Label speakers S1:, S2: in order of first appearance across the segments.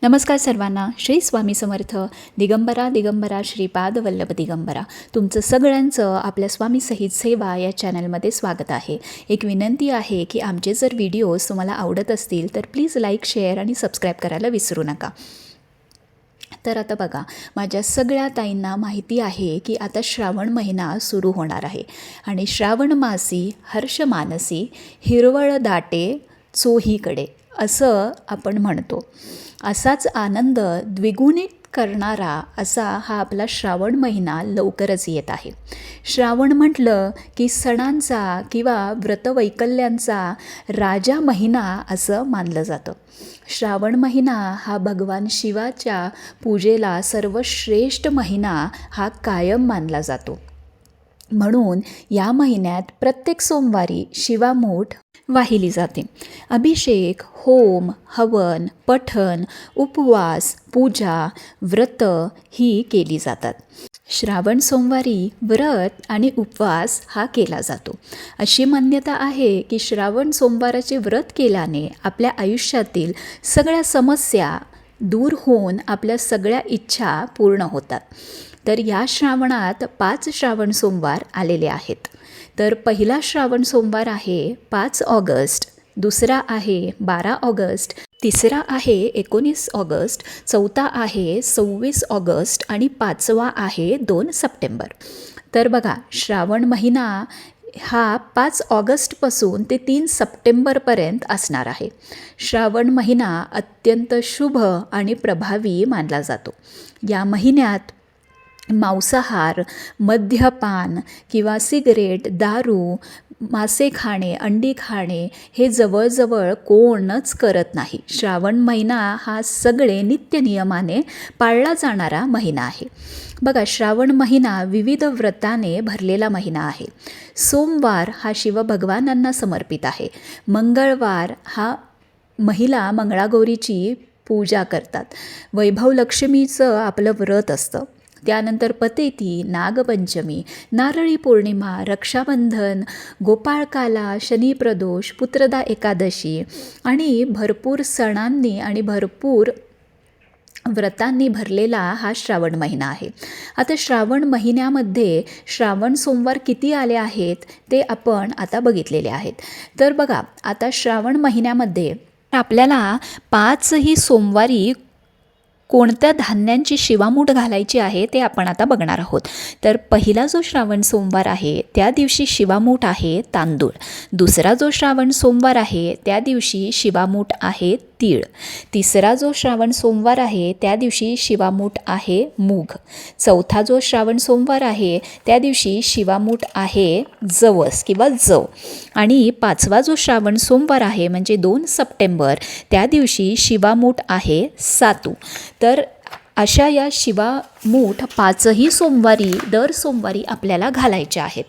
S1: नमस्कार सर्वांना. श्री स्वामी समर्थ. दिगंबरा दिगंबरा श्रीपाद वल्लभ दिगंबरा. तुमचं सगळ्यांचं आपल्या स्वामी सहित सेवा या चॅनलमध्ये स्वागत आहे. एक विनंती आहे की आमचे जर व्हिडिओज तुम्हाला आवडत असतील तर प्लीज लाईक, शेअर आणि सबस्क्राईब करायला विसरू नका. तर आता बघा, माझ्या सगळ्या ताईंना माहिती आहे की आता श्रावण महिना सुरू होणार आहे आणि श्रावण मासी हर्ष मानसी हिरवळ दाटे चोहीकडे असं आपण म्हणतो. असाच आनंद द्विगुणित करणारा असा हा आपला श्रावण महिना लवकरच येत आहे. श्रावण म्हटलं की सणांचा किंवा व्रतवैकल्यांचा राजा महिना असं मानलं जातं. श्रावण महिना हा भगवान शिवाच्या पूजेला सर्वश्रेष्ठ महिना हा कायम मानला जातो. म्हणून या महिन्यात प्रत्येक सोमवारी शिवामूठ वाहिली जाते. अभिषेक, होम, हवन, पठण, उपवास, पूजा, व्रत ही केली जातात. श्रावण सोमवारी व्रत आणि उपवास हा केला जातो. अशी मान्यता आहे की श्रावण सोमवाराचे व्रत केल्याने आपल्या आयुष्यातील सगळ्या समस्या दूर होऊन आपल्या सगळ्या इच्छा पूर्ण होतात. तर या श्रावणात 5 श्रावण सोमवार आलेले आहेत. तर पहिला श्रावण सोमवार आहे 5 ऑगस्ट, दुसरा आहे 12 ऑगस्ट, तिसरा आहे 19 ऑगस्ट, चौथा आहे 26 ऑगस्ट आणि 5वा आहे 2 सप्टेंबर. तर बघा, श्रावण महिना हा 5 ऑगस्टपासून ते 3 सप्टेंबरपर्यंत असणार आहे. श्रावण महिना अत्यंत शुभ आणि प्रभावी मानला जातो. या महिन्यात मांसाहार, मद्यपान किंवा सिगरेट, दारू, मासे खाणे, अंडी खाणे हे जवळजवळ कोणच करत नाही. श्रावण महिना हा सगळे नित्यनियमाने पाळला जाणारा महिना आहे. बघा, श्रावण महिना विविध व्रताने भरलेला महिना आहे. सोमवार हा शिवभगवानांना समर्पित आहे. मंगळवार हा महिला मंगळागौरीची पूजा करतात. वैभव लक्ष्मीचं आपलं व्रत असतं. त्यानंतर पतेती, नागपंचमी, नारळी पौर्णिमा, रक्षाबंधन, गोपाळकाला, शनिप्रदोष, पुत्रदा एकादशी आणि भरपूर सणांनी आणि भरपूर व्रतांनी भरलेला हा श्रावण महिना आहे. आता श्रावण महिन्यामध्ये श्रावण सोमवार किती आले आहेत ते आपण आता बघितलेले आहेत. तर बघा, आता श्रावण महिन्यामध्ये आपल्याला 5ही सोमवारी कोणत्या धान्यांची शिवामूठ घालायची आहे ते आपण आता बघणार आहोत. तर पहिला जो श्रावण सोमवार आहे त्या दिवशी शिवामूठ आहे तांदूळ. दुसरा जो श्रावण सोमवार आहे त्या दिवशी शिवामूठ आहे तीळ. तिसरा जो श्रावण सोमवार आहे त्या दिवशी शिवामूठ आहे मूग. चौथा जो श्रावण सोमवार आहे त्या दिवशी शिवामूठ आहे जवस किंवा जव. आणि 5वा जो श्रावण सोमवार आहे म्हणजे 2 सप्टेंबर त्या दिवशी शिवामूठ आहे सातू. तर अशा या शिवामूठ 5ही सोमवारी दर सोमवारी आपल्याला घालायचे आहेत.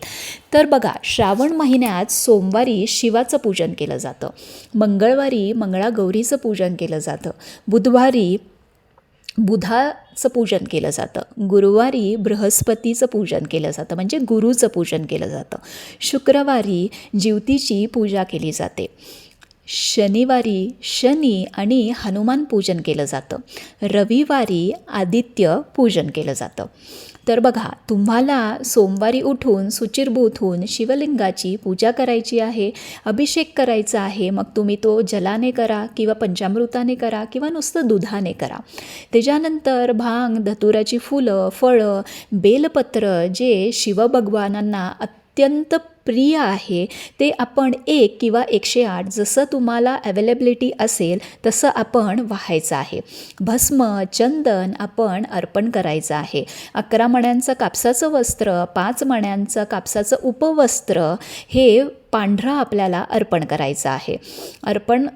S1: तर बघा, श्रावण महिन्यात सोमवारी शिवाचं पूजन केलं जातं. मंगळवारी मंगळागौरीचं पूजन केलं जातं. बुधवारी बुधाचं पूजन केलं जातं. गुरुवारी बृहस्पतीचं पूजन केलं जातं म्हणजे गुरुचं पूजन केलं जातं. शुक्रवारी ज्योतीची पूजा केली जाते. शनिवारी शनी आणि हनुमान पूजन केलं जातं. रविवारी आदित्य पूजन केलं जातं. तर बघा, तुम्हाला सोमवारी उठून शुचिर्भूत होऊन शिवलिंगाची पूजा करायची आहे, अभिषेक करायचा आहे. मग तुम्ही तो जलाने करा किंवा पंचामृताने करा किंवा नुसतं दुधाने करा. त्याच्यानंतर भांग, धतुराची फुलं, फळं, बेलपत्र जे शिवभगवानांना अत्यंत प्रिय आहे ते आपण 1 किंवा 108 जसं तुम्हाला अवेलेबिलिटी असेल तसं आपण वाहायचं आहे. भस्म, चंदन आपण अर्पण करायचं आहे. 11 मण्यांचं कापसाचं वस्त्र, 5 मण्यांचं कापसाचं उपवस्त्र हे पांढरं आपल्याला अर्पण करायचं आहे. अर्पण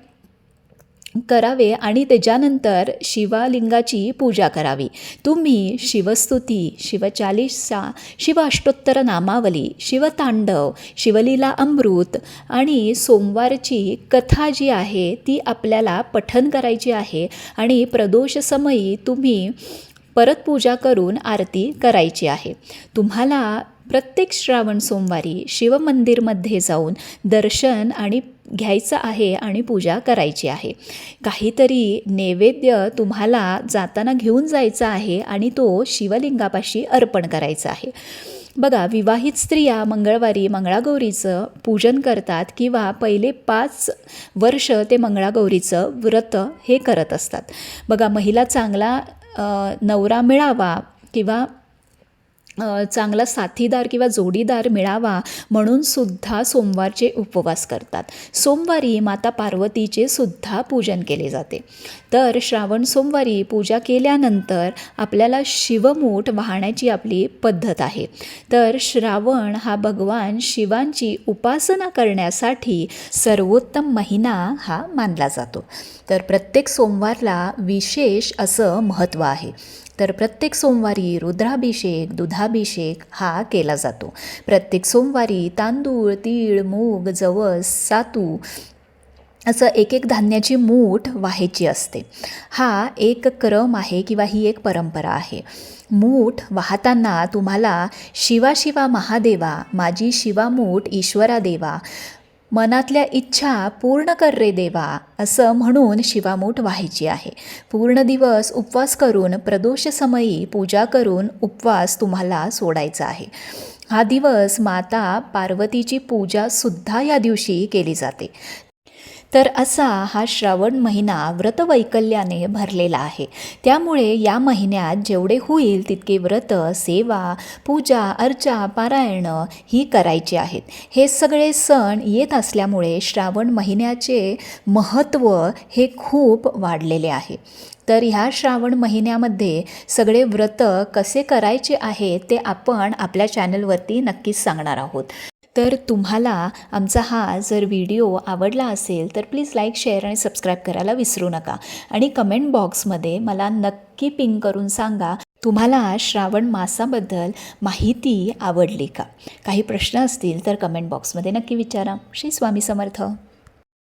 S1: करावे आणि त्याच्यानंतर शिवलिंगाची पूजा करावी. तुम्ही शिवस्तुती, शिवचालीसा, शिव अष्टोत्तर नामावली, शिवतांडव, शिवलीला अमृत आणि सोमवारची कथा जी आहे ती आपल्याला पठण करायची आहे. आणि प्रदोषसमयी तुम्ही परत पूजा करून आरती करायची आहे. तुम्हाला प्रत्येक श्रावण सोमवारी शिवमंदिरमध्ये जाऊन दर्शन आणि घ्यायचं आहे आणि पूजा करायची आहे. काहीतरी नैवेद्य तुम्हाला जाताना घेऊन जायचा आहे आणि तो शिवलिंगापाशी अर्पण करायचा आहे. बघा, विवाहित स्त्रिया मंगळवारी मंगळागौरीचं पूजन करतात किंवा पहिले 5 वर्ष ते मंगळागौरीचं व्रत हे करत असतात. बघा, महिला चांगला नवरा मिळावा किंवा चांगला साथीदार किंवा जोडीदार मिळावा म्हणून सुद्धा सोमवारचे उपवास करतात. सोमवारी माता पार्वतीचे सुद्धा पूजन केले जाते. तर श्रावण सोमवारी पूजा केल्यानंतर आपल्याला शिवमूठ वाहण्याची आपली पद्धत आहे. तर श्रावण हा भगवान शिवांची उपासना करण्यासाठी सर्वोत्तम महिना हा मानला जातो. तर प्रत्येक सोमवारला विशेष असं महत्त्व आहे. तर प्रत्येक सोमवारी रुद्राभिषेक, दुधाभिषेक हा केला जातो. प्रत्येक सोमवारी तांदूळ, तीळ, मूग, जवस, सातू असं एक धान्याची मूठ वाहायची असते. हा एक क्रम आहे किंवा ही एक परंपरा आहे. मूठ वाहताना तुम्हाला शिवा शिवा महादेवा, माझी शिवामूठ ईश्वरा देवा, मनातल्या इच्छा पूर्ण कर रे देवा असं म्हणून शिवामूठ व्हायची आहे. पूर्ण दिवस उपवास करून प्रदोषसमयी पूजा करून उपवास तुम्हाला सोडायचा आहे. हा दिवस माता पार्वतीची पूजासुद्धा या दिवशी केली जाते. तर असा हा श्रावण महिना व्रतवैकल्याने भरलेला आहे. त्यामुळे या महिन्यात जेवढे होईल तितके व्रत, सेवा, पूजा, अर्चा, पारायणं ही करायची आहेत. हे सगळे सण येत असल्यामुळे श्रावण महिन्याचे महत्त्व हे खूप वाढलेले आहे. तर ह्या श्रावण महिन्यामध्ये सगळे व्रत कसे करायचे आहे ते आपण आपल्या चॅनलवरती नक्कीच सांगणार आहोत. तर तुम्हाला आमचा हा जर व्हिडिओ आवडला असेल तर प्लीज लाईक, शेअर आणि सबस्क्राईब करायला विसरू नका. आणि कमेंट बॉक्समध्ये मला नक्की पिंग करून सांगा तुम्हाला श्रावण मासाबद्दल माहिती आवडली का. काही प्रश्न असतील तर कमेंट बॉक्समध्ये नक्की विचारा. श्री स्वामी समर्थ.